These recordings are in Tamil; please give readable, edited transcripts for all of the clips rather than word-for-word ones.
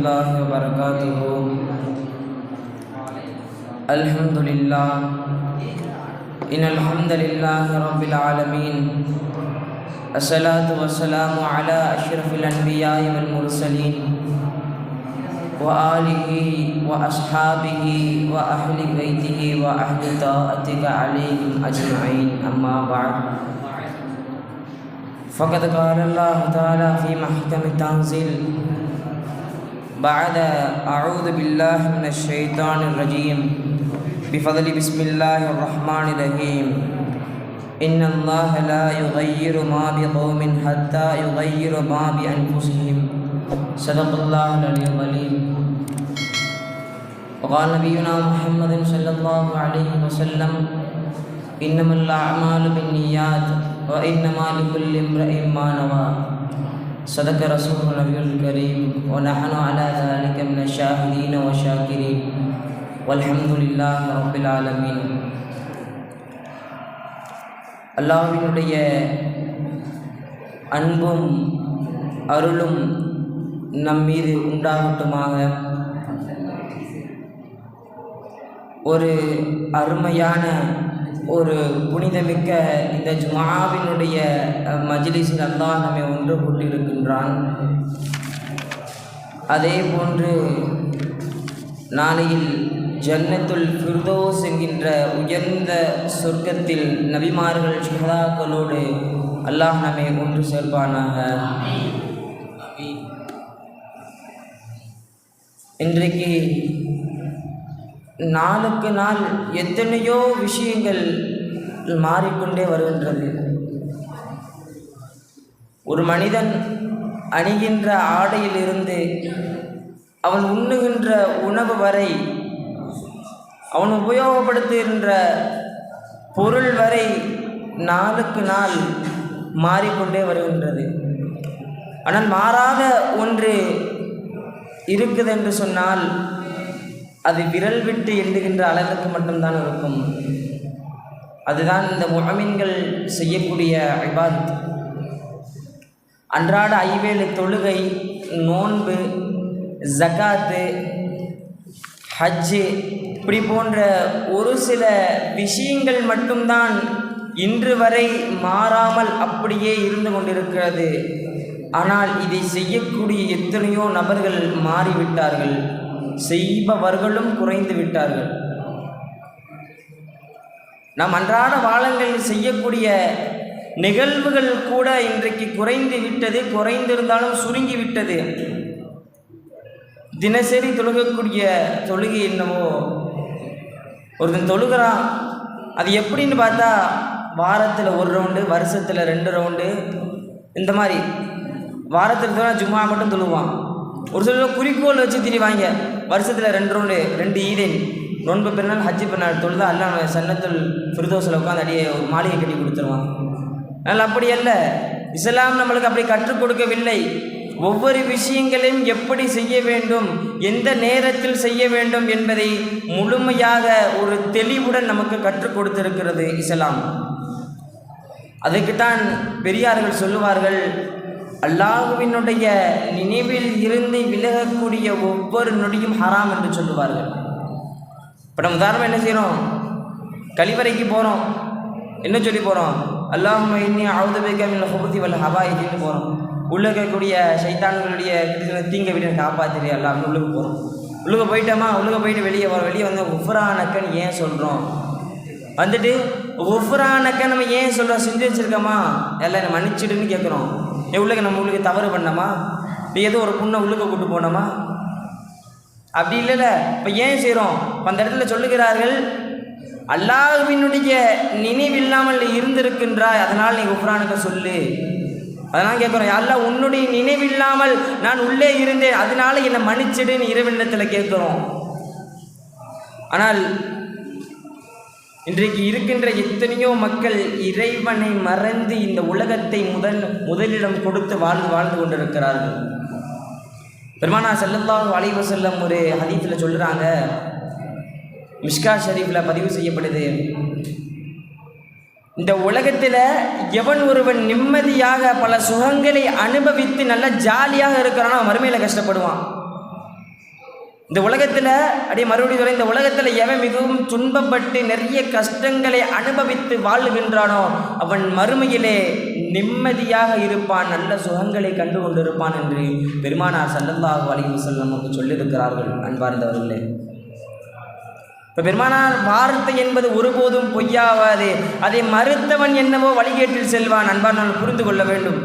الله وبركاته. الحمد لله إن الحمد لله رب العالمين. الصلاة والسلام على أشرف الأنبياء والمرسلين وآله وأصحابه وأهل بيته وأهل طاعتك عليهم أجمعين. أما بعد، فقد قال الله تعالى في محكم التنزيل بعد أعوذ بالله من الشيطان الرجيم بفضل بسم الله الرحمن الرحيم. إن الله لا يغير ما بقوم حتى يغير ما بأنفسهم. صدق الله العلي العظيم. وقال نبينا محمد صلى الله عليه وسلم: إنما الأعمال بالنيات وإنما لكل امرئ ما نوى. صدق رسول النبي الكريم ونحن على ذلك من الشاهدين والشاكرين والحمد لله رب العالمين. அல்லாஹ்வினுடைய அன்பும் அருளும் நம் மீது உண்டாகட்டுமாக. ஒரு அருமையான ஒரு புனிதமிக்க இந்த ஜுமாவினுடைய மஜ்லிஸில் அல்லாஹ் நம்மை ஒன்று கொண்டிருக்கின்றான். அதே போன்று நாளையில் ஜன்னத்துல் ஃபிர்தௌஸ் என்கின்ற உயர்ந்த சொர்க்கத்தில் நபிமார்கள் ஷுஹதாக்களோடு அல்லாஹ் நம்மை ஒன்று சேர்ப்பானாக. இன்றைக்கு நாளுக்கு நாள் எத்தனையோ விஷயங்கள் மாறிக்கொண்டே வருகின்றது. ஒரு மனிதன் அணிகின்ற ஆடையிலிருந்து அவன் உண்ணுகின்ற உணவு வரை, அவன் உபயோகப்படுத்துகின்ற பொருள் வரை நாளுக்கு நாள் மாறிக்கொண்டே வருகின்றது. ஆனால் மாறாத ஒன்று இருக்குது என்று சொன்னால் அது விரல் விட்டு எண்ணுகின்ற அளவுக்கு மட்டும்தான் இருக்கும். அதுதான் இந்த முஅமின்கள் செய்யக்கூடிய இபாதத். அன்றாட ஐவேளை தொழுகை, நோன்பு, ஜகாத்து, ஹஜ்ஜு, இப்படி போன்ற ஒரு சில விஷயங்கள் மட்டும்தான் இன்று வரை மாறாமல் அப்படியே இருந்து கொண்டிருக்கிறது. ஆனால் இதை செய்யக்கூடிய எத்தனையோ நபர்கள் மாறிவிட்டார்கள், செய்பவர்களும் குறைந்து விட்டார்கள். நாம் அன்றாட வாழங்களில் செய்யக்கூடிய நிகழ்வுகள் கூட இன்றைக்கு குறைந்து விட்டது. குறைந்திருந்தாலும் சுருங்கி விட்டது. தினசரி தொழுகக்கூடிய தொழுகை என்னவோ, ஒருத்தன் தொழுகிறான், அது எப்படின்னு பார்த்தா வாரத்தில் ஒரு ரவுண்டு, வருஷத்தில் 2 ரவுண்டு, இந்த மாதிரி வாரத்தில் தான் ஜும்மா மட்டும் தொழுவான். ஒரு சில குறிக்கோள் வச்சு திரிவாங்க. வருஷத்தில் 2 ரவுண்டு, 2 ஈதேன், நோன்பு பெருநாள், ஹஜ்ஜு பெருநாள் தொழுதா அல்லாஹ் ஜன்னத்துல் ஃபிர்தௌஸில் உட்காந்து அடியே ஒரு மாளிகை கட்டி கொடுத்துருவான். அதனால் அப்படி அல்ல. இஸ்லாம் நம்மளுக்கு அப்படி கற்றுக் கொடுக்கவில்லை. ஒவ்வொரு விஷயங்களையும் எப்படி செய்ய வேண்டும், எந்த நேரத்தில் செய்ய வேண்டும் என்பதை முழுமையாக ஒரு தெளிவுடன் நமக்கு கற்றுக் கொடுத்திருக்கிறது இஸ்லாம். அதுக்குத்தான் பெரியார்கள் சொல்லுவார்கள், அல்லாஹ்வினுடைய நினைவில் இருந்து விலகக்கூடிய ஒவ்வொரு நொடியும் ஹராம் என்று சொல்லுவார்கள். இப்போ நம்ம உதாரணம் என்ன செய்கிறோம்? கழிவறைக்கு போகிறோம், என்ன சொல்லி போகிறோம்? அல்லாஹும்ம இன்னி அஊது பிக மினல் ஹுபுதி வல் ஹபாயிஸ்னு போகிறோம். உள்ளே இருக்கக்கூடிய சைத்தான்களுடைய தீங்கை விட காப்பாற்றிடு அல்லாஹ் உள்ளுக்கு போகிறோம். உள்ளுக்கு போயிட்டோமா, உள்ளுக்கு போயிட்டு வெளியே வரோம். வெளியே வந்து குஃப்ரானக்கன்னு ஏன் சொல்கிறோம்? வந்துட்டு குஃப்ரானக்க நம்ம ஏன் சொல்கிறோம்? செஞ்சு வச்சுருக்கோமா, எல்லாம் என்னை மன்னிச்சிடுன்னு கேட்குறோம். உள்ளுக்கு நம்ம உள்ளுக்கு தவறு பண்ணோமா, இல்லை ஏதோ ஒரு புண்ணை உள்ளுக்கு கூட்டு போனோமா? அப்படி இல்லைல்ல. இப்போ ஏன் செய்கிறோம்? அந்த இடத்துல சொல்லுகிறார்கள், அல்லாஹ்வினுடைய நினைவில்லாமல் இருந்திருக்கின்றாய், அதனால் நீ குஃப்ரானுக்க சொல்லு. அதனால் கேட்குறோம், அல்லாஹ் உன்னுடைய நினைவில்லாமல் நான் உள்ளே இருந்தேன், அதனால என்னை மன்னிச்சிடுன்னு இறைவனிடத்தில் கேட்குறோம். ஆனால் இன்றைக்கு இருக்கின்ற எத்தனையோ மக்கள் இறைவனை மறந்து இந்த உலகத்தை முதலிடம் கொடுத்து வாழ்ந்து கொண்டிருக்கிறார்கள். பெருமானா ஸல்லல்லாஹு அலைஹி வஸல்லம் ஒரு ஹதீஸில் சொல்கிறாங்க, மிஷ்கா ஷரீஃபில் பதிவு செய்யப்படுது, இந்த உலகத்தில் எவன் ஒருவன் நிம்மதியாக பல சுகங்களை அனுபவித்து நல்ல ஜாலியாக இருக்கிறானோ மறுமையில் கஷ்டப்படுவான். இந்த உலகத்தில் அப்படியே மறுபடியும் சொல்ல, இந்த உலகத்தில் எவன் மிகவும் துன்பப்பட்டு நிறைய கஷ்டங்களை அனுபவித்து வாழ்கின்றானோ அவன் மறுமையிலே நிம்மதியாக இருப்பான், நல்ல சுகங்களை கண்டு கொண்டிருப்பான் என்று பெருமானார் ஸல்லல்லாஹு அலைஹி வஸல்லம் நமக்கு சொல்லியிருக்கிறார்கள். அன்பார்ந்தவர்களே, இப்போ பெருமானார் வார்த்தை என்பது ஒருபோதும் பொய்யாவாது. அதை மறுத்தவன் என்னவோ வழிகேட்டில் செல்வான். அன்பார்ந்தவர்கள் புரிந்து கொள்ள வேண்டும்.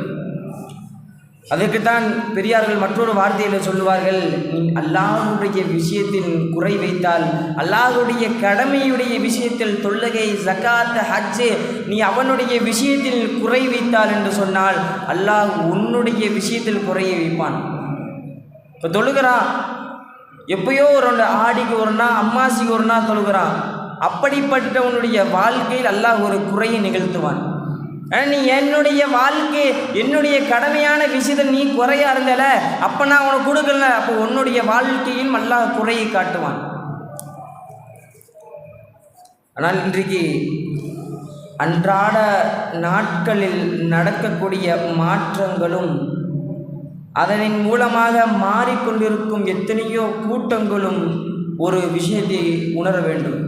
அதற்குத்தான் பெரியார்கள் மற்றொரு வார்த்தையில் சொல்லுவார்கள், நீ அல்லாஹ்வுடைய விஷயத்தில் குறை வைத்தால், அல்லாஹ்வுடைய கடமையுடைய விஷயத்தில் தொழுகை, ஜகாத், ஹஜ்ஜு, நீ அவனுடைய விஷயத்தில் குறை வைத்தால் என்று சொன்னால் அல்லாஹ் உன்னுடைய விஷயத்தில் குறையை வைப்பான். இப்போ தொழுகிறான், எப்பயோ ஒரு ஆடிக்கு ஒரு நாள், அம்மாசிக்கு ஒரு நாள் தொழுகிறான். அப்படிப்பட்டவனுடைய வாழ்க்கையில் அல்லாஹ் ஒரு குறையை நிகழ்த்துவான். நீ என்னுடைய வாழ்க்கை, என்னுடைய கடமையான விஷயத்தில் நீ குறையா இருந்தல, அப்போ நான் உனக்கு கொடுக்கல, அப்போ உன்னுடைய வாழ்க்கையில் அல்லாஹ் குறையை காட்டுவான். ஆனால் இன்றைக்கு அன்றாட நாட்களில் நடக்கக்கூடிய மாற்றங்களும் அதனின் மூலமாக மாறிக்கொண்டிருக்கும் எத்தனையோ கூட்டங்களும் ஒரு விஷயத்தை உணர வேண்டும்.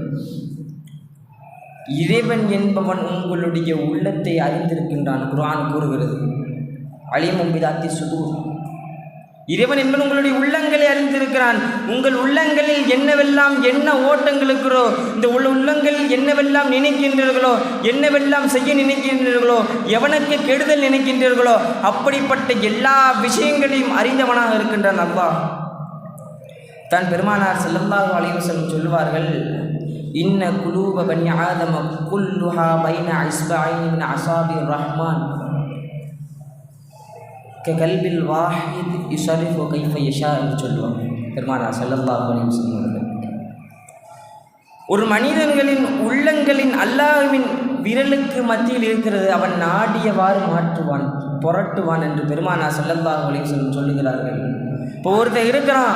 இறைவன் என்பவன் உங்களுடைய உள்ளத்தை அறிந்திருக்கின்றான். குர்ஆன் கூறுகிறது, அலீமும் பிதாத்தி சுதூர். இறைவன் என்பவன் உங்களுடைய உள்ளங்களை அறிந்திருக்கிறான். உங்கள் உள்ளங்களில் என்னவெல்லாம் என்ன ஓட்டங்கள் இருக்கிறோ, இந்த உள்ளங்களில் என்னவெல்லாம் நினைக்கின்றீர்களோ, என்னவெல்லாம் செய்ய நினைக்கின்றீர்களோ, எவனுக்கு கெடுதல் நினைக்கின்றீர்களோ, அப்படிப்பட்ட எல்லா விஷயங்களையும் அறிந்தவனாக இருக்கின்றான் அல்லாஹ். தான் பெருமானார் ஸல்லல்லாஹு அலைஹி வஸல்லம் சொல்லுவார்கள், இன்ன குலூப பனி ஆதம குல்லுஹா பைன இஸ்பஅய்னி மின் அஸாபிர் ரஹ்மான் கல்பில் வாஹித் யுஸரிஃபு கைஃப யஷா என்று சொல்லுவாங்க பெருமானார் ஸல்லல்லாஹு அலைஹி வஸல்லம். ஒரு மனிதர்களின் உள்ளங்களின் அல்லாஹ்வின் விரலுக்கு மத்தியில் இருக்கிறது, அவன் நாடியவாறு மாற்றுவான், புரட்டுவான் என்று பெருமானார் ஸல்லல்லாஹு அலைஹி வஸல்லம் சொல்லுகிறார்கள். இப்போ ஒருத்தர் இருக்கிறான்,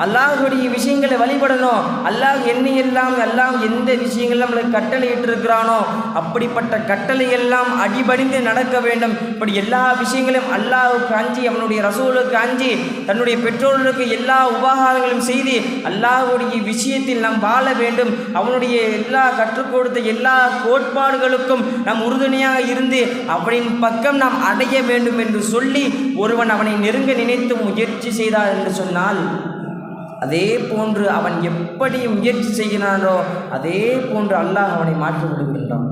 அல்லாஹ்வுடைய விஷயங்களை வழிபடணும், அல்லாஹ் என்னையெல்லாம், அல்லாஹ் எந்த விஷயங்கள்லாம் நம்மளுக்கு கட்டளை இட்டிருக்கிறானோ அப்படிப்பட்ட கட்டளையெல்லாம் அடிபடிந்து நடக்க வேண்டும். இப்படி எல்லா விஷயங்களையும் அல்லாஹ்வுக்கு அஞ்சி, அவனுடைய ரசூலுக்கு அஞ்சி, தன்னுடைய பெற்றோர்களுக்கு எல்லா உபகாரங்களும் செய்து அல்லாஹ்வுடைய விஷயத்தில் நாம் வாழ வேண்டும். அவனுடைய எல்லா கற்றுக் கொடுத்த எல்லா கோட்பாடுகளுக்கும் நாம் உறுதுணையாக இருந்து அவனின் பக்கம் நாம் அடைய வேண்டும் என்று சொல்லி ஒருவன் அவனை நெருங்க நினைத்து முயற்சி செய்தார் என்று சொன்னால், அதே போன்று அவன் எப்படி முயற்சி செய்கிறானோ அதே போன்று அல்லாஹ் அவனை மாற்றி விடுகின்றான்.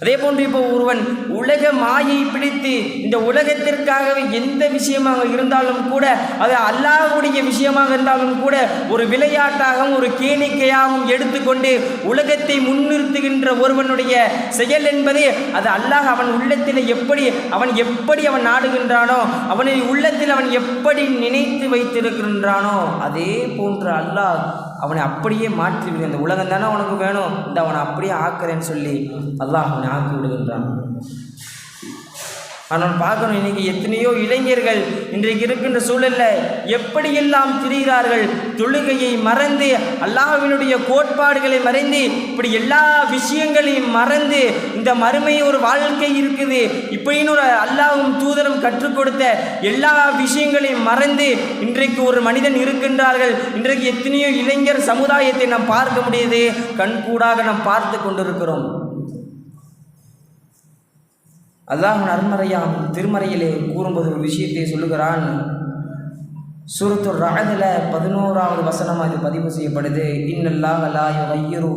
அதே போன்று இப்போ ஒருவன் உலக மாயை பிடித்து இந்த உலகத்திற்காகவே எந்த விஷயமாக இருந்தாலும் கூட, அது அல்லாஹ்வுடைய விஷயமாக இருந்தாலும் கூட, ஒரு விளையாட்டாகவும் ஒரு கேளிக்கையாகவும் எடுத்துக்கொண்டு உலகத்தை முன்னிறுத்துகின்ற ஒருவனுடைய செயல் என்பது அது அல்லாஹ் அவன் உள்ளத்தில் எப்படி அவன் நாடுகின்றானோ, அவனை உள்ளத்தில் அவன் எப்படி நினைத்து வைத்திருக்கின்றானோ அதே போன்று அல்லாஹ் அவனை அப்படியே மாற்றி விடு. அந்த உலகம் தானே உனக்கு வேணும், இந்த அவனை அப்படியே ஆக்குறேன்னு சொல்லி அல்லாஹ் அவனை ஆக்கி விடுகின்றான். ஆனால் பார்க்கணும், இன்றைக்கி எத்தனையோ இளைஞர்கள் இன்றைக்கு இருக்கின்ற சூழலில் எப்படியெல்லாம் திரிகிறார்கள். தொழுகையை மறந்து, அல்லாஹ்வினுடைய கோட்பாடுகளை மறைந்து, இப்படி எல்லா விஷயங்களையும் மறந்து, இந்த மறுமை ஒரு வாழ்க்கை இருக்குது இப்படின்னு ஒரு அல்லாஹ்வும் தூதரும் கற்றுக் கொடுத்த எல்லா விஷயங்களையும் மறந்து இன்றைக்கு ஒரு மனிதன் இருக்கின்றார்கள். இன்றைக்கு எத்தனையோ இளைஞர் சமுதாயத்தை நாம் பார்க்க முடியுது, கண்கூடாக நாம் பார்த்து கொண்டிருக்கிறோம். அல்லாஹ் அருள்மறையாம் திருமறையிலே கூறும்போது ஒரு விஷயத்தை சொல்லுகிறான். சூரத்து ரஅதுல 11வது வசனம் அது பதிவு செய்யப்படுது. இன்னல்லாஹ லா யுகையிரு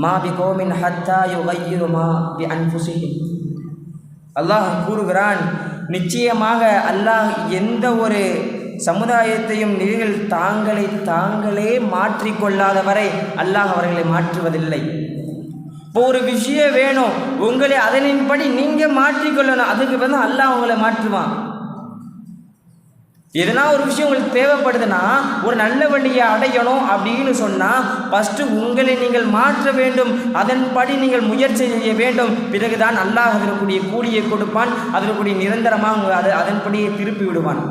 மா பிகௌமின் ஹத்தா யுகையிரு மா பி அன்ஃபுஸிஹிம். அல்லாஹ் கூறுகிறான், நிச்சயமாக அல்லாஹ் எந்த ஒரு சமுதாயத்தையும் நீங்கள் தாங்களே மாற்றிக்கொள்ளாத வரை அல்லாஹ் அவர்களை மாற்றுவதில்லை. இப்போ ஒரு விஷயம் வேணும், உங்களை அதனின்படி நீங்கள் மாற்றிக்கொள்ளணும், அதுக்கு வந்து அல்லாஹ் உங்களை மாற்றுவான். எதனா ஒரு விஷயம் உங்களுக்கு தேவைப்படுதுன்னா, ஒரு நல்ல வழியை அடையணும் அப்படின்னு சொன்னால் ஃபஸ்ட்டு உங்களை நீங்கள் மாற்ற வேண்டும், அதன்படி நீங்கள் முயற்சி செய்ய வேண்டும். பிறகுதான் அல்லாஹ் அதற்குரிய கூலியை கொடுப்பான், அதற்குரிய நிரந்தரமாக அதன்படியே திருப்பி விடுவான்.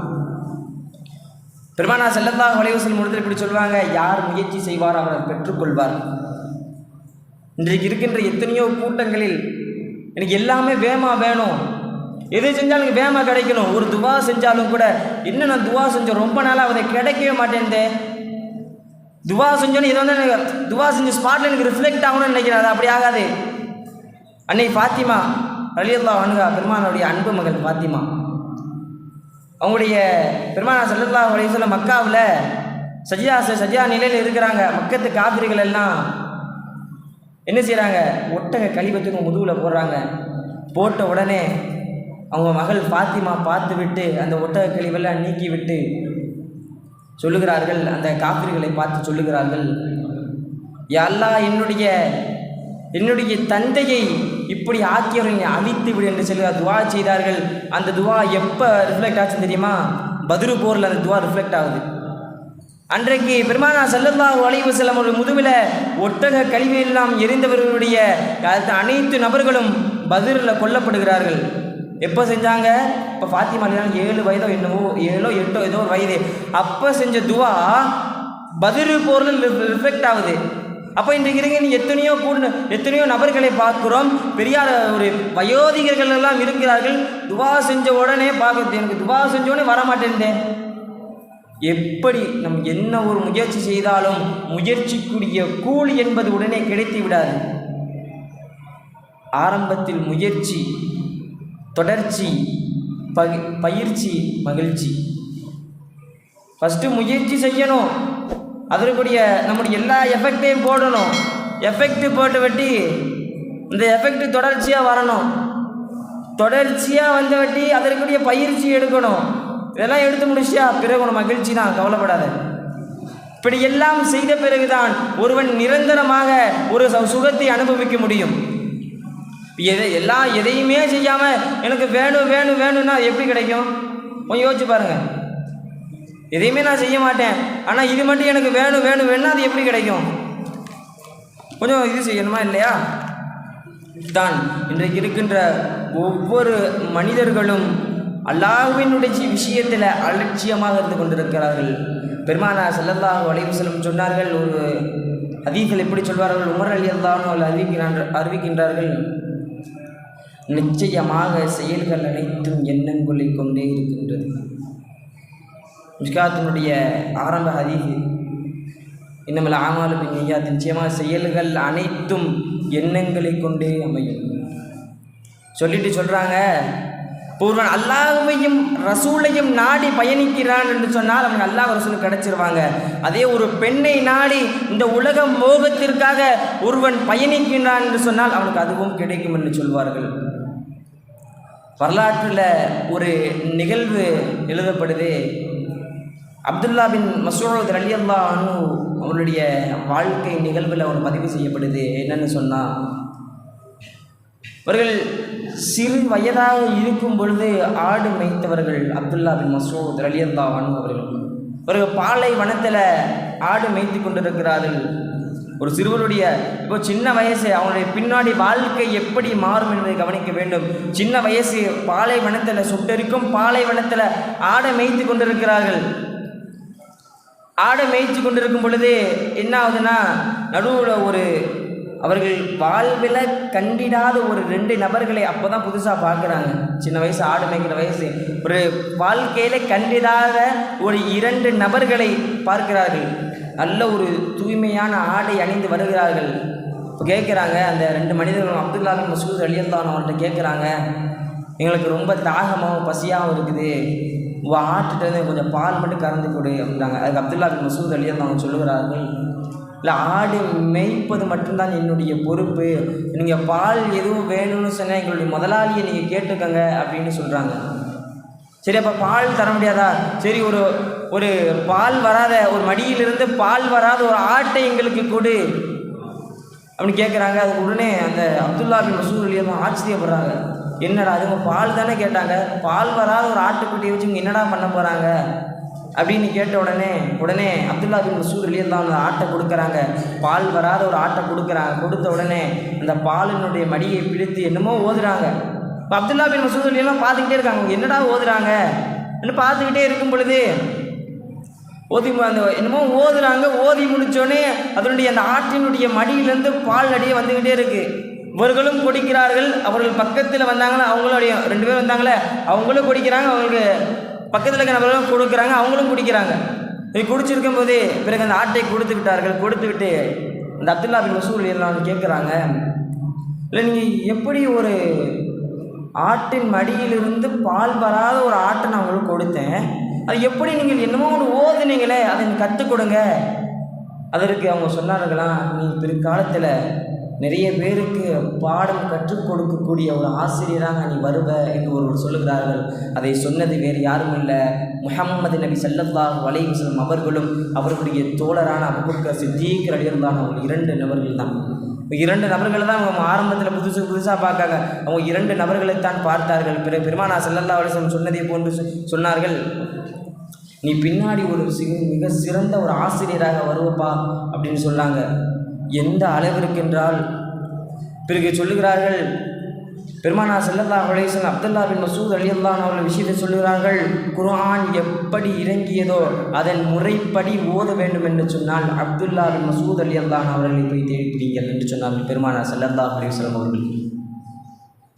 பெருமானார் ஸல்லல்லாஹு அலைஹி வஸல்லம் முடித்து இப்படி சொல்லுவாங்க, யார் முயற்சி செய்வார் அவர் பெற்றுக்கொள்வார். இன்றைக்கு இருக்கின்ற எத்தனையோ கூட்டங்களில் எனக்கு எல்லாமே வேகமாக வேணும், எது செஞ்சாலும் எனக்கு வேகமாக கிடைக்கணும். ஒரு துவா செஞ்சாலும் கூட, இன்னும் நான் துவா செஞ்சேன் ரொம்ப நாளாக அதை கிடைக்கவே மாட்டேன்தே, துவா செஞ்சோன்னு இதை வந்து எனக்கு துவா செஞ்ச ஸ்பாட்டில் எனக்கு ரிஃப்ளெக்ட் ஆகணும்னு நினைக்கிறேன். அது அப்படி ஆகாது. அன்னை ஃபாத்திமா ரலியல்லாஹு அன்ஹா, பெருமானுடைய அன்பு மகள் ஃபாத்திமா, அவங்களுடைய பெருமானார் ஸல்லல்லாஹு அலைஹி வஸல்லம் மக்காவில் சஜ்ஜா நிலையில் இருக்கிறாங்க. மக்கத்து காபிர்கள் எல்லாம் என்ன செய்கிறாங்க, ஒட்டக கழிவத்துக்கு முதுகில் போடுறாங்க. போட்ட உடனே அவங்க மகள் ஃபாத்திமா பார்த்து விட்டு அந்த ஒட்டக கழிவெல்லாம் நீக்கி விட்டு சொல்லுகிறார்கள், அந்த காபிர்களை பார்த்து சொல்லுகிறார்கள், யா அல்லாஹ், என்னுடைய தந்தையை இப்படி ஆக்கியவரை அழித்து விடு என்று சொல்லி துவா செய்தார்கள். அந்த துவா எப்போ ரிஃப்ளெக்ட் ஆச்சுன்னு தெரியுமா? பத்ரு போரில் அந்த துவா ரிஃப்ளெக்ட் ஆகுது. அன்றைக்கு பெருமானார் ஸல்லல்லாஹு அலைஹி வஸல்லம் அவர்கள் முதுகில் ஒட்டக கழிவெல்லாம் எரிந்தவர்களுடைய அனைத்து நபர்களும் பத்ரில் கொல்லப்படுகிறார்கள். எப்போ செஞ்சாங்க? இப்போ ஃபாத்திமா 7 வயதோ என்னவோ, 7 8 ஏதோ ஒரு வயது, அப்போ செஞ்ச துவா பத்ரு போரில் ரிஃப்ளெக்ட் ஆகுது. அப்போ இன்றைக்கு இருங்க எத்தனையோ நபர்களை பார்க்குறோம். பெரியார் ஒரு வயோதிகர்கள் எல்லாம் இருக்கிறார்கள். துவா செஞ்ச உடனே பார்க்குறது, எனக்கு துவா செஞ்ச உடனே வரமாட்டேன். எப்படி நம் என்ன ஒரு முயற்சி செய்தாலும் முயற்சிக்குரிய கூலி என்பது உடனே கிடைத்து விடாது. ஆரம்பத்தில் முயற்சி, தொடர்ச்சி, பயிற்சி, மகிழ்ச்சி. ஃபஸ்ட்டு முயற்சி செய்யணும், அதற்குரிய நம்முடைய எல்லா எஃபெக்டையும் போடணும். எஃபெக்ட் போட்டு வெட்டி இந்த எஃபெக்ட் தொடர்ச்சியாக வரணும். தொடர்ச்சியாக வந்த வெட்டி அதற்குரிய பயிற்சி எடுக்கணும். இதெல்லாம் எடுத்து முடிச்சியா பிறகு உன மகிழ்ச்சி தான், கவலைப்படாத. இப்படி எல்லாம் செய்த பிறகுதான் ஒருவன் நிரந்தரமாக ஒரு சுகத்தை அனுபவிக்க முடியும். எதையுமே செய்யாமல் எனக்கு வேணும்னா எப்படி கிடைக்கும்? கொஞ்சம் யோசிச்சு பாருங்க. எதையுமே நான் செய்ய மாட்டேன், ஆனால் இது மட்டும் எனக்கு வேணும்னா அது எப்படி கிடைக்கும்? கொஞ்சம் இது செய்யணுமா இல்லையா? தான் இன்றைக்கு இருக்கின்ற ஒவ்வொரு மனிதர்களும் அல்லாஹ்வினுடைய விஷயத்தில் அலட்சியமாக இருந்து கொண்டிருக்கிறார்கள். பெருமானார் ஸல்லல்லாஹு அலைஹி வஸல்லம் சொன்னார்கள், ஒரு ஹதீஸில் எப்படி சொல்வார்கள், உமர் ரலியல்லாஹு அன்ஹு அறிவிக்கின்றார்கள், நிச்சயமாக செயல்கள் அனைத்தும் எண்ணங்களை கொண்டே இருக்கின்றது. மிஸ்காத்தினுடைய ஆரம்ப ஹதீஸ், இன்னமல் ஆமாலு பின்னிய்யாத், நிச்சயமாக செயல்கள் அனைத்தும் எண்ணங்களை கொண்டே அமையும். சொல்லிட்டு சொல்கிறாங்க, ஒருவன் அல்லாஹ்வையும் ரசூலையும் நாடி பயணிக்கிறான் என்று சொன்னால் அவன் அல்லாஹ் ரசூலுக்கு கிடைச்சிருவாங்க. அதே ஒரு பெண்ணை நாடி இந்த உலக மோகத்திற்காக ஒருவன் பயணிக்கிறான் என்று சொன்னால் அவனுக்கு அதுவும் கிடைக்கும் என்று சொல்வார்கள். வரலாற்றில் ஒரு நிகழ்வு எழுதப்படுது. அப்துல்லா பின் மஸ்ஊத் ரலியல்லாஹு அன்ஹு அவருடைய வாழ்க்கை நிகழ்வில் அவர் பதிவு செய்யப்படுது. என்னன்னு சொன்னால், அவர்கள் சிறு வயதாக இருக்கும் பொழுது ஆடு மேய்த்தவர்கள். அப்துல்லா பின் மஸ்ஊத் ரலியல்லாஹு அன்ஹு அவர்கள் பாலைவனத்தில் ஆடு மேய்த்து கொண்டிருக்கிறார்கள். ஒரு சிறுவருடைய இப்போ சின்ன வயசு, அவனுடைய பின்னாடி வாழ்க்கை எப்படி மாறும் என்பதை கவனிக்க வேண்டும். சின்ன வயசு, பாலைவனத்தில் சுட்டெரிக்கும் பாலைவனத்தில் ஆடை மேய்த்து கொண்டிருக்கிறார்கள். ஆடை மேய்ச்சி கொண்டிருக்கும் பொழுது என்ன ஆகுதுன்னா, நடுவில் அவர்கள் வாழ்வில் கண்டிடாத ஒரு 2 நபர்களை அப்போ தான் புதுசாக பார்க்குறாங்க. சின்ன வயசு, ஆடு மேய்க்கிற வயசு, ஒரு வாழ்க்கையில் கண்டிடாத ஒரு 2 நபர்களை பார்க்கிறார்கள். நல்ல ஒரு தூய்மையான ஆடை அணிந்து வருகிறார்கள். இப்போ கேட்குறாங்க, அந்த 2 மனிதர்களும் அப்துல்லா பின் மஸ்ஊத் ரலியல்லாஹு அன்ஹு அவர்கிட்ட கேட்குறாங்க, எங்களுக்கு ரொம்ப தாகமாகவும் பசியாகவும் இருக்குது, உங்கள் ஆட்டுட்டு கொஞ்சம் பால் மட்டும் கறந்து கொடு அப்படின்றாங்க. அதுக்கு அப்துல்லா பின் மஸ்ஊத் ரலியல்லாஹு அன்ஹு சொல்லுகிறார்கள், இல்லை, ஆடு மேய்ப்பது மட்டும்தான் என்னுடைய பொறுப்பு, நீங்கள் பால் எதுவும் வேணும்னு சொன்னால் எங்களுடைய முதலாளியை நீங்கள் கேட்டுக்கோங்க அப்படின்னு சொல்கிறாங்க. சரி, அப்போ பால் தர முடியாதா? சரி, ஒரு பால் வராத, ஒரு மடியிலிருந்து பால் வராத ஒரு ஆட்டை எங்களுக்கு கொடு அப்படின்னு கேட்குறாங்க. அதுக்கு உடனே அந்த அப்துல்லா பின் மஸ்ஊத் ரலியல்லாஹு ஆச்சரியப்படுறாங்க. என்னடா அதுங்க பால் தானே கேட்டாங்க, பால் வராத ஒரு ஆட்டுக்குட்டியை வச்சு இவங்க என்னடா பண்ண போகிறாங்க அப்படின்னு கேட்ட உடனே அப்துல்லா பின் மஸ்ஊத் ரலியல்லாஹு அன்ஹு ஆட்டை கொடுக்குறாங்க. பால் வராத ஒரு ஆட்டை கொடுத்த உடனே அந்த பாலினுடைய மடியை பிடித்து என்னமோ ஓதுறாங்க. இப்போ அப்துல்லா பின் மஸ்ஊத் ரலியல்லாஹு பார்த்துக்கிட்டே இருக்காங்க, என்னடா ஓதுறாங்க என்று பார்த்துக்கிட்டே இருக்கும் பொழுது அந்த என்னமோ ஓதுறாங்க. ஓதி முடித்தோடனே அதனுடைய அந்த ஆட்டினுடைய மடியிலேருந்து பால் அடியே வந்துக்கிட்டே இருக்குது. இவர்களும் குடிக்கிறார்கள். அவர்கள் பக்கத்தில் வந்தாங்கன்னா அவங்களுடைய 2 பேர் வந்தாங்களே அவங்களும் குடிக்கிறாங்க. அவங்களுக்கு பக்கத்தில் இருக்க நபர்களும் கொடுக்குறாங்க, அவங்களும் குடிக்கிறாங்க. இது குடிச்சிருக்கும் போதே பிறகு அந்த ஆட்டை கொடுத்து விட்டார்கள். கொடுத்து விட்டு அந்த அப்துல்லா பின் மசூத் எல்லாம் கேட்குறாங்க, இல்லை நீங்கள் எப்படி ஒரு ஆட்டின் மடியிலிருந்து பால் வராத ஒரு ஆட்டை நான் உங்களுக்கு கொடுத்தேன், அது எப்படி நீங்கள் என்னமோ ஒன்று ஓதுனீங்களே, அதை எனக்கு கற்றுக் கொடுங்க. அதற்கு அவங்க சொன்னார்களாம், நீ பிற்காலத்தில் நிறைய பேருக்கு பாடம் கற்றுக் கொடுக்கக்கூடிய ஒரு ஆசிரியராக நீ வருவ என்று ஒருவர் சொல்லுகிறார்கள். அதை சொன்னது வேறு யாரும் இல்லை, முஹம்மது நபி ஸல்லல்லாஹு அலைஹி வஸல்லம் அவர்களும் அவர்களுடைய தோழரான அபூபக்கர் சித்தீக் ரலியல்லாஹு அன்ஹு 2 நபர்கள் தான். 2 நபர்களை தான் அவங்க ஆரம்பத்தில் புதுசாக பார்க்காங்க. அவங்க 2 நபர்களைத்தான் பார்த்தார்கள். பிறகு பெருமானார் ஸல்லல்லாஹு அலைஹி வஸல்லம் சொன்னதை போன்று சொன்னார்கள், நீ பின்னாடி ஒரு மிக சிறந்த ஒரு ஆசிரியராக வருவப்பா அப்படின்னு சொன்னாங்க. எந்த அளவிற்கு என்றால், பிறகு சொல்லுகிறார்கள், பெருமானார் ஸல்லல்லாஹு அலைஹி வஸல்லம் அப்துல்லா பின் மசூத் ரலியல்லாஹு அன்ஹு அவர்கள் விஷயத்தை சொல்லுகிறார்கள், குர்ஆன் எப்படி இறங்கியதோ அதன் முறைப்படி ஓத வேண்டும் என்று சொன்னால் அப்துல்லா பின் மசூத் ரலியல்லாஹு அன்ஹு அவர்களை போய் தேடி பிடிங்கள் என்று சொன்னார்கள் பெருமானார் ஸல்லல்லாஹு அலைஹி வஸல்லம் அவர்கள்.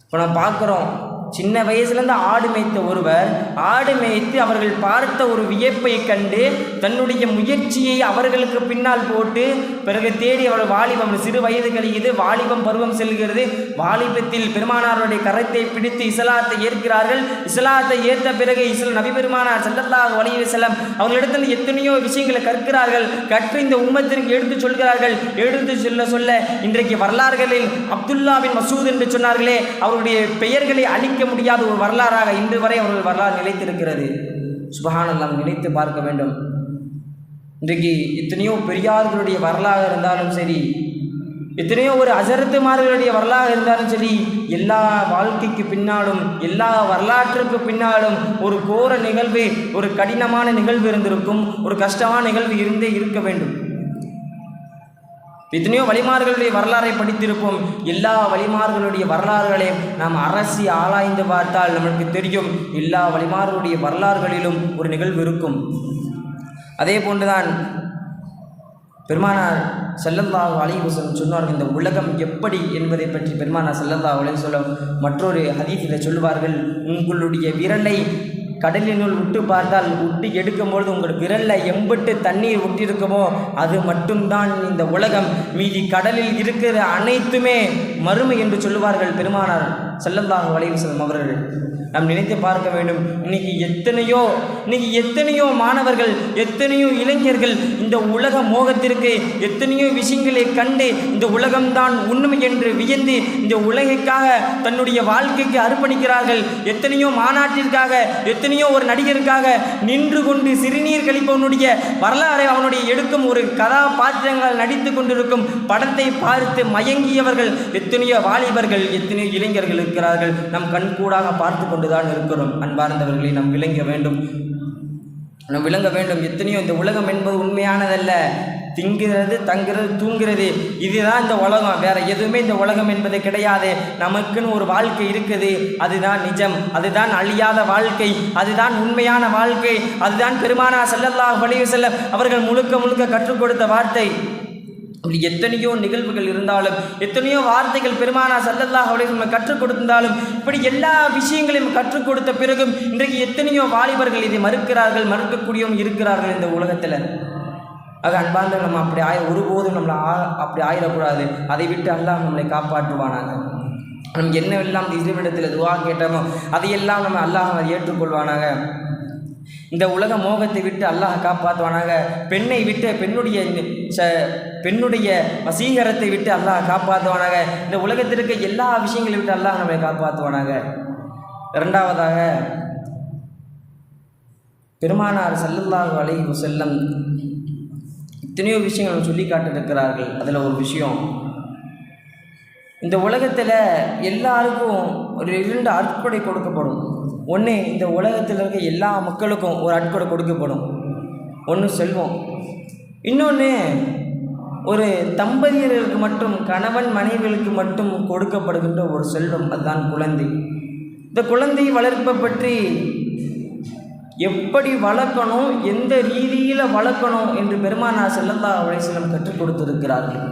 இப்போ நான் பார்க்குறோம், சின்ன வயசுலேருந்து ஆடு மேய்த்த ஒருவர் ஆடு மேய்த்து அவர்கள் பார்த்த ஒரு வியப்பை கண்டு தன்னுடைய முயற்சியை அவர்களுக்கு பின்னால் போட்டு பிறகு தேடி அவள் வாலிபம், சிறு வயது கழியுது, வாலிபம் பருவம் செல்கிறது. வாலிபத்தில் பெருமானாருடைய கரத்தை பிடித்து இஸ்லாத்தை ஏற்கிறார்கள். இஸ்லாத்தை ஏற்ற பிறகு நபி பெருமானார் ஸல்லல்லாஹு அலைஹி வஸல்லம் அவர்களிடத்தில் எத்தனையோ விஷயங்களை கற்கிறார்கள். கற்று இந்த உம்மத்திற்கு எடுத்து சொல்கிறார்கள். எடுத்து சொல்ல இன்றைக்கு வரலாறுகளில் அப்துல்லா பின் மசூத் என்று சொன்னார்களே, அவருடைய பெயர்களை அழிக்க முடியாத ஒரு வரலாறாக இன்று வரை அவர்கள் வரலாறு நிலைத்திருக்கிறது. சுப்ஹானல்லாஹ், நினைத்து பார்க்க வேண்டும். இன்றைக்கு எத்தனையோ பெரியார்களுடைய வரலாறு இருந்தாலும் சரி, எத்தனையோ ஒரு அஜரத்துமார்களுடைய வரலாறு இருந்தாலும் சரி, எல்லா வாழ்க்கைக்கு பின்னாலும் எல்லா வரலாற்றுக்கு பின்னாலும் ஒரு கோர நிகழ்வு, ஒரு கடினமான நிகழ்வு இருந்திருக்கும், ஒரு கஷ்டமான நிகழ்வு இருக்க வேண்டும். எத்தனையோ வழிமார்களுடைய வரலாறை படித்திருப்போம். எல்லா வழிமார்களுடைய வரலாறுகளையும் நாம் அரசி ஆராய்ந்து பார்த்தால் நமக்கு தெரியும், எல்லா வழிமார்களுடைய வரலாறுகளிலும் ஒரு நிகழ்வு இருக்கும். அதே போன்றுதான் பெருமானார் ஸல்லல்லாஹு அலைஹி வஸல்லம் சொன்னார்கள், இந்த உலகம் எப்படி என்பதை பற்றி பெருமானார் ஸல்லல்லாஹு அலைஹி வஸல்லம் மற்றொரு ஹதீஸில் சொல்லுவார்கள், உங்களுடைய விரலை கடலினுள் விட்டு பார்த்தால் விட்டு எடுக்கும்பொழுது உங்கள் விரலில் எம்பிட்டு தண்ணீர் விட்டிருக்குமோ அது மட்டும்தான் இந்த உலகம், மீதி கடலில் இருக்கிற அனைத்துமே மறுமை என்று சொல்லுவார்கள் பெருமானார் ஸல்லல்லாஹு அலைஹி வஸல்லம் அவர்கள். நாம் நினைத்து பார்க்க வேண்டும். இன்னைக்கு எத்தனையோ மாணவர்கள், எத்தனையோ இளைஞர்கள் இந்த உலக மோகத்திற்கு எத்தனையோ விஷயங்களை கண்டு இந்த உலகம்தான் உண்மை என்று வியந்து இந்த உலகிற்காக தன்னுடைய வாழ்க்கைக்கு அர்ப்பணிக்கிறார்கள். எத்தனையோ மாநாட்டிற்காக, எத்தனையோ ஒரு நடிகருக்காக நின்று கொண்டு சிறுநீர் கழிப்பவனுடைய வரலாறை அவனுடைய எடுக்கும் ஒரு கதாபாத்திரங்கள் நடித்து கொண்டிருக்கும் படத்தை பார்த்து மயங்கியவர்கள் எத்தனையோ வாலிபர்கள், எத்தனையோ இளைஞர்கள் இருக்கிறார்கள். நம் கண்கூடாக பார்த்து கொண்டுதான் இருக்கிறோம். அன்பார்ந்தவர்களை நாம் விளங்க வேண்டும். எத்தனையோ இந்த உலகம் என்பது உண்மையானதல்ல. திங்கிறது, தங்கிறது, தூங்கிறது, இதுதான் இந்த உலகம். வேற எதுவுமே இந்த உலகம் என்பது கிடையாது. நமக்குன்னு ஒரு வாழ்க்கை இருக்குது. அதுதான் நிஜம், அதுதான் அழியாத வாழ்க்கை, அதுதான் உண்மையான வாழ்க்கை, அதுதான் பெருமானார் ஸல்லல்லாஹு அலைஹி வஸல்லம் அவர்கள் முழுக்க கற்றுக் கொடுத்த வார்த்தை. இப்படி எத்தனையோ நிகழ்வுகள் இருந்தாலும், எத்தனையோ வார்த்தைகள் பெருமானார் ஸல்லல்லாஹு அலைஹி வஸல்லம் கற்றுக் கொடுத்தாலும், இப்படி எல்லா விஷயங்களையும் கற்றுக் கொடுத்த பிறகும் இன்றைக்கு எத்தனையோ வாலிபர்கள் இதை மறுக்கக்கூடியவங்க இருக்கிறார்கள் இந்த உலகத்தில். ஆக அன்பார்ந்த நம்ம அப்படி ஒருபோதும் நம்மளை அப்படி ஆயிடக்கூடாது. அதை விட்டு அல்லாஹ் நம்மளை காப்பாற்றுவானாங்க. நம்ம என்னவெல்லாம் இறைவனிடத்தில் துஆ கேட்டோமோ அதையெல்லாம் நம்ம அல்லாஹ் ஏற்றுக்கொள்வானாங்க. இந்த உலக மோகத்தை விட்டு அல்லாஹ் காப்பாற்றுவானாக. பெண்ணை விட்டு பெண்ணுடைய வசீகரத்தை விட்டு அல்லாஹ் காப்பாற்றுவானாக. இந்த உலகத்திற்கு எல்லா விஷயங்களை விட்டு அல்லாஹ் நம்மை காப்பாற்றுவானாக. இரண்டாவதாக பெருமானார் ஸல்லல்லாஹு அலைஹி வஸல்லம் எத்தனையோ விஷயங்கள் சொல்லி காட்டிருக்கிறார்கள். அதில் ஒரு விஷயம், இந்த உலகத்தில் எல்லாருக்கும் ஒரு 2 அற்கொடை கொடுக்கப்படும். ஒன்று, இந்த உலகத்தில் இருக்க எல்லா மக்களுக்கும் ஒரு அற்கொடை கொடுக்கப்படும். ஒன்று செல்வம், இன்னொன்று ஒரு தம்பதியர்களுக்கு மட்டும், கணவன் மனைவிகளுக்கு மட்டும் கொடுக்கப்படுகின்ற ஒரு செல்வம், அதுதான் குழந்தை. இந்த குழந்தை வளர்ப்பை பற்றி எப்படி வளர்க்கணும், எந்த ரீதியில் வளர்க்கணும் என்று பெருமானார் ஸல்லல்லாஹு அலைஹி வஸல்லம் கற்றுக் கொடுத்திருக்கிறார்கள்.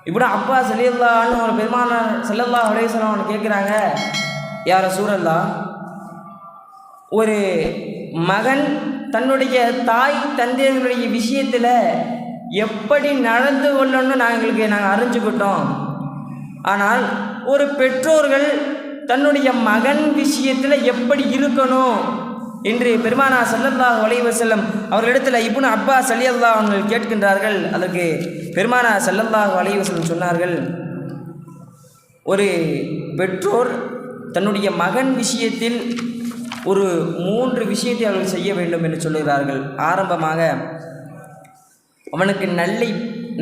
இப்படி அப்பா ஸல்லல்லாஹு ஒரு பெருமானார் ஸல்லல்லாஹு அலைஹி வஸல்லம் அவனை கேட்குறாங்க, யா ரசூலல்லாஹ், ஒரு மகன் தன்னுடைய தாய் தந்தையர்களுடைய விஷயத்தில் எப்படி நடந்து கொள்ளணும்னு நாங்கள் அறிஞ்சுக்கிட்டோம். ஆனால் ஒரு பெற்றோர்கள் தன்னுடைய மகன் விஷயத்தில் எப்படி இருக்கணும் என்று பெருமானார் ஸல்லல்லாஹு அலைஹி வஸல்லம் அவர்களிடத்தில் இப்னு அப்பாஸ் ரலியல்லாஹு அன்ஹு கேட்கின்றார்கள். அதற்கு பெருமானார் ஸல்லல்லாஹு அலைஹி வஸல்லம் சொன்னார்கள், ஒரு பெற்றோர் தன்னுடைய மகன் விஷயத்தில் ஒரு 3 விஷயத்தை அவர்கள் செய்ய வேண்டும் என்று சொல்லுகிறார்கள். ஆரம்பமாக அவனுக்கு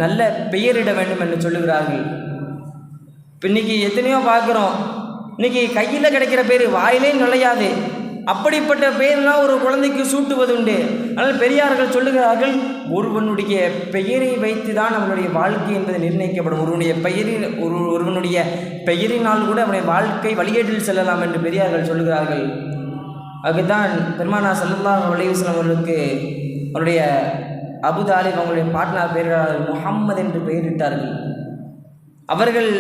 நல்ல பெயரிட வேண்டும் என்று சொல்லுகிறார்கள். இன்றைக்கி எத்தனையோ பார்க்குறோம், இன்றைக்கி கையில் கிடைக்கிற பேர் வாயிலே நுழையாது, அப்படிப்பட்ட பெயரெல்லாம் ஒரு குழந்தைக்கு சூட்டுவது உண்டு. ஆனால் பெரியார்கள் சொல்லுகிறார்கள், ஒருவனுடைய பெயரை வைத்து தான் அவனுடைய வாழ்க்கை என்பது நிர்ணயிக்கப்படும். ஒருவனுடைய பெயரினால் கூட அவனுடைய வாழ்க்கை வழிகேட்டில் செல்லலாம் என்று பெரியார்கள் சொல்லுகிறார்கள். அதுதான் பெருமானார் ஸல்லல்லாஹு அலைஹி வஸல்லம் அவர்களுக்கு அவருடைய அபு தாலிப் அவங்களுடைய பாட்னார் பெயர்கள் முஹம்மது என்று பெயரிட்டார்கள். அவர்கள்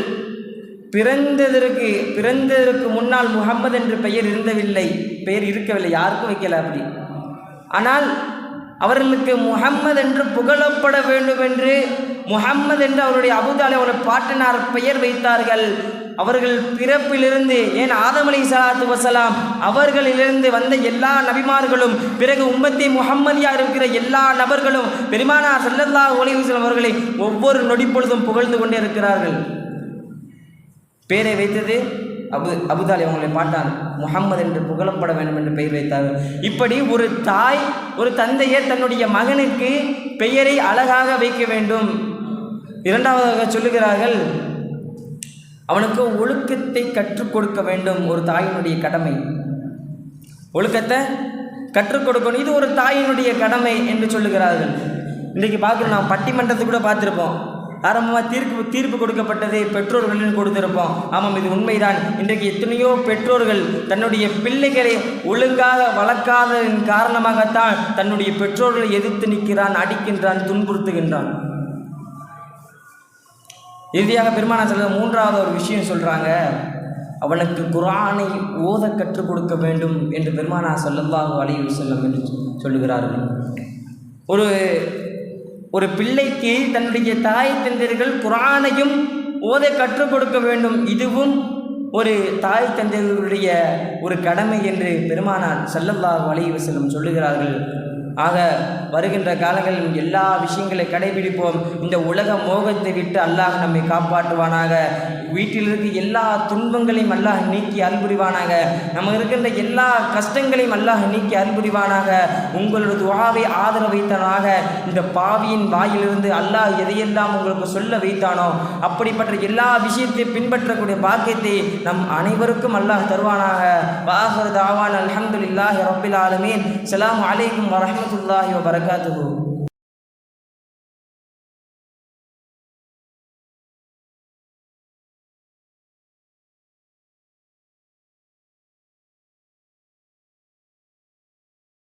பிறந்ததற்கு முன்னால் முஹம்மது என்று பெயர் இருக்கவில்லை, யாருக்கும் வைக்கல அப்படி. ஆனால் அவர்களுக்கு முஹம்மது என்று புகழப்பட வேண்டும் என்று முஹம்மது என்று அவருடைய அபு தாலிப் அவருடைய பாட்டனார் பெயர் வைத்தார்கள். அவர்கள் பிறப்பிலிருந்து, ஏன் ஆதம் அலைஹிஸ்ஸலாத்து வஸலாம் அவர்களிலிருந்து வந்த எல்லா நபிமார்களும், பிறகு உம்மத்தி முஹம்மதியா இருக்கிற எல்லா நபர்களும் பெருமானார் ஸல்லல்லாஹு அலைஹி வஸல்லம் அவர்களை ஒவ்வொரு நொடிப்பொழுதும் புகழ்ந்து கொண்டே இருக்கிறார்கள். பெயரை வைத்தது அபு தாலிப் அவங்களை பாட்டார் முஹம்மது என்று புகழப்பட வேண்டும் என்று பெயர் வைத்தார்கள். இப்படி ஒரு தாய் ஒரு தந்தையர் தன்னுடைய மகனுக்கு பெயரை அழகாக வைக்க வேண்டும். இரண்டாவதாக சொல்லுகிறார்கள், அவனுக்கு ஒழுக்கத்தை கற்றுக் கொடுக்க வேண்டும். ஒரு தாயினுடைய கடமை, ஒழுக்கத்தை கற்றுக் கொடுக்கணும். இது ஒரு தாயினுடைய கடமை என்று சொல்லுகிறார்கள். இன்றைக்கு பார்க்குறோம், நாம் பட்டிமன்றத்தை கூட பார்த்துருப்போம். ஆரம்பமாக தீர்ப்பு கொடுக்கப்பட்டதை பெற்றோர்களிடம் கொடுத்திருப்போம். ஆமாம், இது உண்மைதான். இன்றைக்கு எத்தனையோ பெற்றோர்கள் தன்னுடைய பிள்ளைகளை ஒழுங்காக வளர்க்காததன் காரணமாகத்தான் தன்னுடைய பெற்றோர்களை எதிர்த்து நிற்கிறான், அடிக்கின்றான், துன்புறுத்துகின்றான். இறுதியாக பெருமானார் ஸல்லல்லாஹு மூன்றாவது ஒரு விஷயம் சொல்கிறாங்க, அவனுக்கு குர்ஆனை ஓத கற்றுக் கொடுக்க வேண்டும் என்று பெருமானார் ஸல்லல்லாஹு அலைஹி வஸல்லம் என்று சொல்லுகிறார்கள். ஒரு பிள்ளைக்கு தன்னுடைய தாய் தந்தையர்கள் குர்ஆனையும் ஓத கற்றுக் கொடுக்க வேண்டும். இதுவும் ஒரு தாய் தந்தையர்களுடைய ஒரு கடமை என்று பெருமானார் ஸல்லல்லாஹு அலைஹி வஸல்லம் சொல்லுகிறார்கள். ஆக வருகின்ற காலங்களில் எல்லா விஷயங்களை கடைபிடிப்போம். இந்த உலக மோகத்தை விட்டு அல்லாஹ் நம்மை காப்பாற்றுவானாக. வீட்டில் இருக்க எல்லா துன்பங்களையும் அல்லாஹ் நீக்கி அருள்புரிவானாக. நம்ம இருக்கின்ற எல்லா கஷ்டங்களையும் அல்லாஹ் நீக்கி அருள்புரிவானாக. உங்களோட துஆவை ஆதரவு வைத்தனாக. இந்த பாவியின் வாயிலிருந்து அல்லாஹ் எதையெல்லாம் உங்களுக்கு சொல்ல வைத்தானோ அப்படிப்பட்ட எல்லா விஷயத்தை பின்பற்றக்கூடிய பாக்கியத்தை நம் அனைவருக்கும் அல்லாஹ் தருவானாக. வாஹிரு தாவானா அல்ஹம்துலில்லாஹி ரப்பில் ஆலமீன். ஸலாமு அலைக்கும் வரஹ்மத்துல்லாஹி வபரகாத்துஹு.